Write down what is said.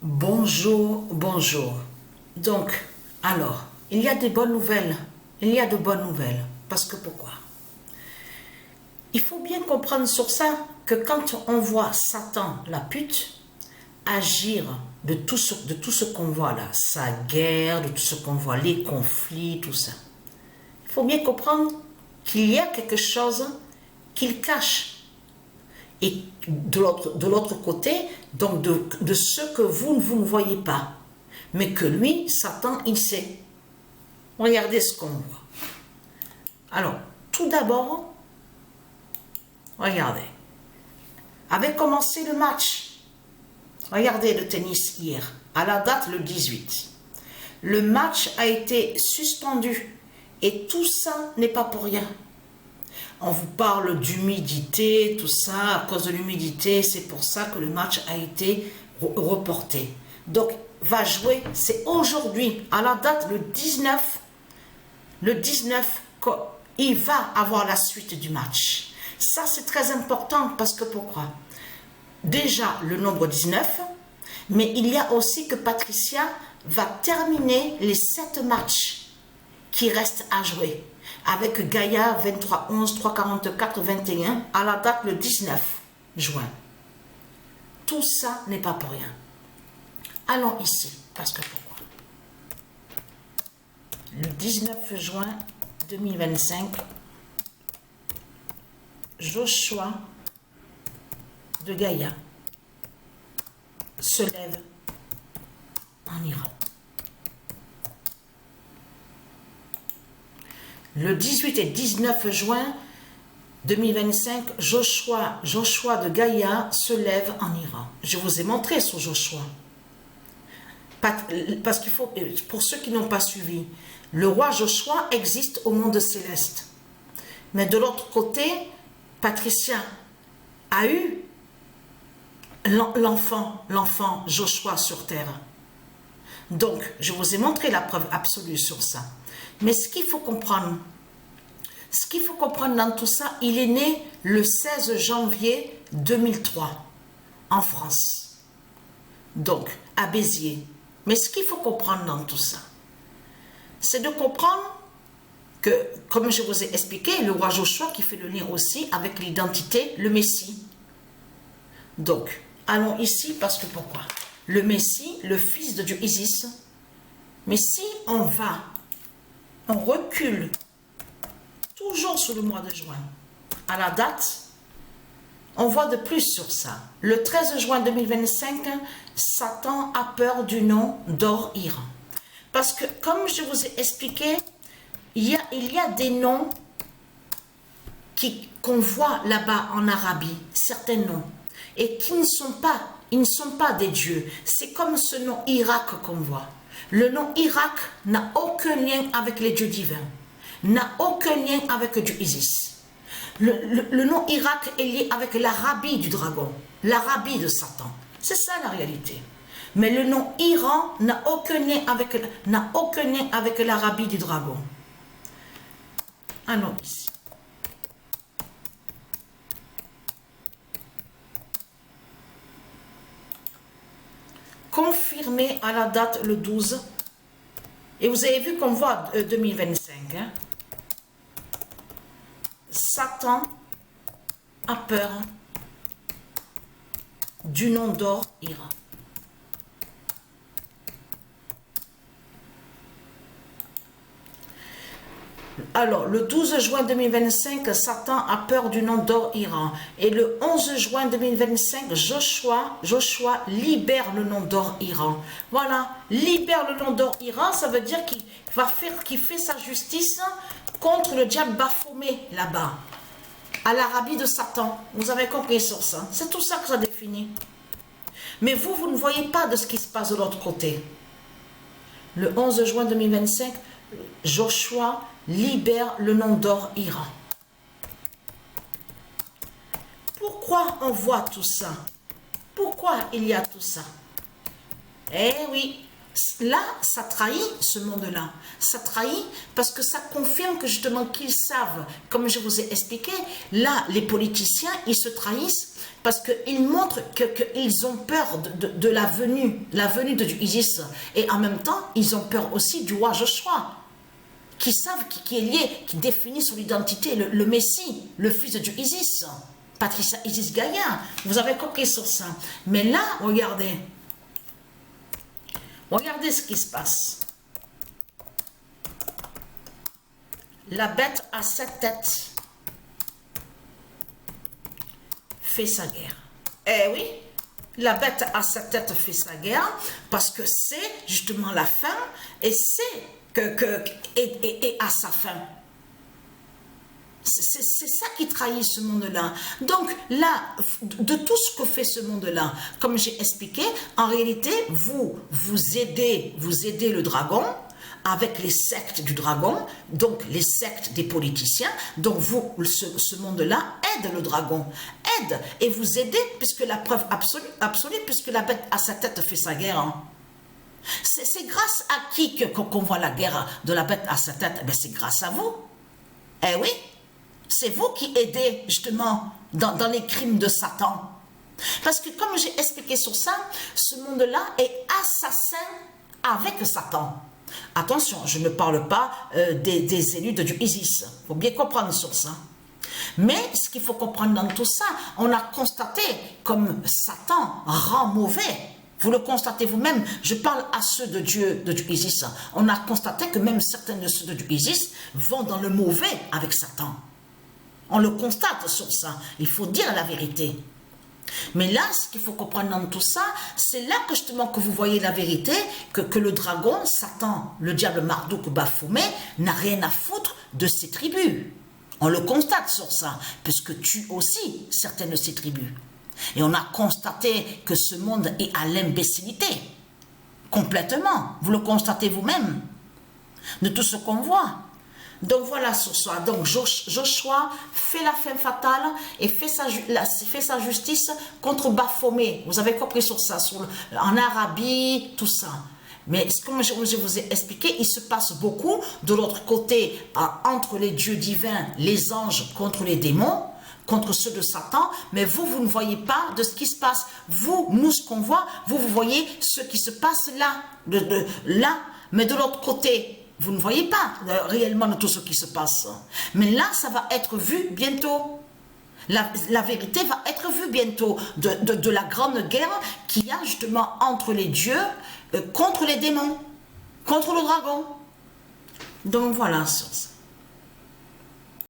Bonjour, bonjour. Donc, alors, il y a des bonnes nouvelles. Il y a de bonnes nouvelles. Parce que pourquoi? Il faut bien comprendre sur ça que quand on voit Satan, la pute, agir de tout ce qu'on voit là, sa guerre, de tout ce qu'on voit, les conflits, tout ça. Il faut bien comprendre qu'il y a quelque chose qu'il cache. Et de l'autre côté, donc de ce que vous ne voyez pas. Mais que lui, Satan, il sait. Regardez ce qu'on voit. Alors, tout d'abord, regardez. Avait commencé le match. Regardez le tennis hier, à la date le 18. Le match a été suspendu. Et tout ça n'est pas pour rien. On vous parle d'humidité, tout ça, à cause de l'humidité, c'est pour ça que le match a été reporté. Donc, va jouer, c'est aujourd'hui, à la date, le 19, il va avoir la suite du match. Ça, c'est très important, parce que pourquoi? Déjà, le nombre 19, mais il y a aussi que Patricia va terminer les 7 matchs qui restent à jouer. Avec Gaïa 23 11 3 44 21 à la date le 19 juin. Tout ça n'est pas pour rien. Allons ici, parce que pourquoi? Le 19 juin 2025, Joshua de Gaïa se lève en Iran. Le 18 et 19 juin 2025, Joshua de Gaïa se lève en Iran. Je vous ai montré sur Joshua. Parce qu'il faut, pour ceux qui n'ont pas suivi, le roi Joshua existe au monde céleste. Mais de l'autre côté, Patricia a eu l'enfant Joshua sur terre. Donc, je vous ai montré la preuve absolue sur ça. Mais ce qu'il faut comprendre dans tout ça, il est né le 16 janvier 2003 en France. Donc, à Béziers. Mais ce qu'il faut comprendre dans tout ça, c'est de comprendre que, comme je vous ai expliqué, le roi Joshua qui fait le lien aussi avec l'identité, le Messie. Donc, allons ici parce que pourquoi? Le Messie, le fils de Dieu Isis. Mais si on recule toujours sur le mois de juin, à la date, on voit de plus sur ça. Le 13 juin 2025, Satan a peur du nom d'Or-Iran. Parce que, comme je vous ai expliqué, il y a des noms qu'on voit là-bas en Arabie, certains noms, et qui ne sont pas des dieux. C'est comme ce nom Irak qu'on voit. Le nom Irak n'a aucun lien avec les dieux divins, n'a aucun lien avec Dieu Isis. Le nom Irak est lié avec l'Arabie du dragon, l'Arabie de Satan. C'est ça la réalité. Mais le nom Iran n'a aucun lien avec l'Arabie du dragon. Allons ici. Confirmé à la date le 12. Et vous avez vu qu'on voit 2025. Hein? Satan a peur du nom d'Or-Iran. Alors, le 12 juin 2025, Satan a peur du nom d'Or-Iran. Et le 11 juin 2025, Joshua libère le nom d'Or-Iran. Voilà, libère le nom d'Or-Iran, ça veut dire qu'il fait sa justice contre le diable Baphomet là-bas, à l'Arabie de Satan. Vous avez compris sur ça. C'est tout ça que ça définit. Mais vous ne voyez pas de ce qui se passe de l'autre côté. Le 11 juin 2025, Joshua libère le nom d'Or-Iran. Pourquoi on voit tout ça? Pourquoi il y a tout ça? Eh oui, Là, ça trahit ce monde-là. Ça trahit parce que ça confirme que justement qu'ils savent, comme je vous ai expliqué, là, les politiciens, ils se trahissent parce qu'ils montrent qu'ils ont peur de la venue de Isis. Et en même temps, ils ont peur aussi du roi Joshua, qui savent qui est lié, qui définit son identité, le Messie, le fils du Isis, Patricia Isis Gaïa. Vous avez compris sur ça. Mais là, regardez. Regardez ce qui se passe. La bête à 7 têtes fait sa guerre. Eh oui, la bête à 7 têtes fait sa guerre parce que c'est justement la fin et c'est et à sa fin. C'est ça qui trahit ce monde-là. Donc là, de tout ce que fait ce monde-là, comme j'ai expliqué, en réalité, vous aidez le dragon avec les sectes du dragon, donc les sectes des politiciens. Donc vous, ce monde-là aide le dragon, aide et vous aidez, puisque la preuve absolue, puisque la bête à sa tête fait sa guerre. Hein. C'est grâce à qui qu'on voit la guerre de la bête à sa tête? Ben, c'est grâce à vous. Eh oui. C'est vous qui aidez justement dans les crimes de Satan. Parce que comme j'ai expliqué sur ça, ce monde-là est assassin avec Satan. Attention, je ne parle pas des élus du Isis. Il faut bien comprendre sur ça. Mais ce qu'il faut comprendre dans tout ça, on a constaté comme Satan rend mauvais. Vous le constatez vous-même, je parle à ceux de Dieu, du Isis. On a constaté que même certains de ceux du Isis vont dans le mauvais avec Satan. On le constate sur ça. Il faut dire la vérité. Mais là, ce qu'il faut comprendre dans tout ça, c'est là que justement que vous voyez la vérité, que le dragon, Satan, le diable Marduk Baphomet, n'a rien à foutre de ses tribus. On le constate sur ça, puisque tue aussi certaines de ses tribus. Et on a constaté que ce monde est à l'imbécilité. Complètement. Vous le constatez vous-même. De tout ce qu'on voit. Donc voilà sur ça. Donc Joshua fait la fin fatale et fait sa justice contre Baphomet. Vous avez compris sur ça, en Arabie, tout ça. Mais comme je vous ai expliqué, il se passe beaucoup de l'autre côté, entre les dieux divins, les anges contre les démons, contre ceux de Satan. Mais vous ne voyez pas de ce qui se passe. Nous, ce qu'on voit, vous voyez ce qui se passe là, là. Mais de l'autre côté, vous ne voyez pas réellement de tout ce qui se passe. Mais là, ça va être vu bientôt. La vérité va être vue bientôt de la grande guerre qu'il y a justement entre les dieux, contre les démons, contre le dragon. Donc voilà.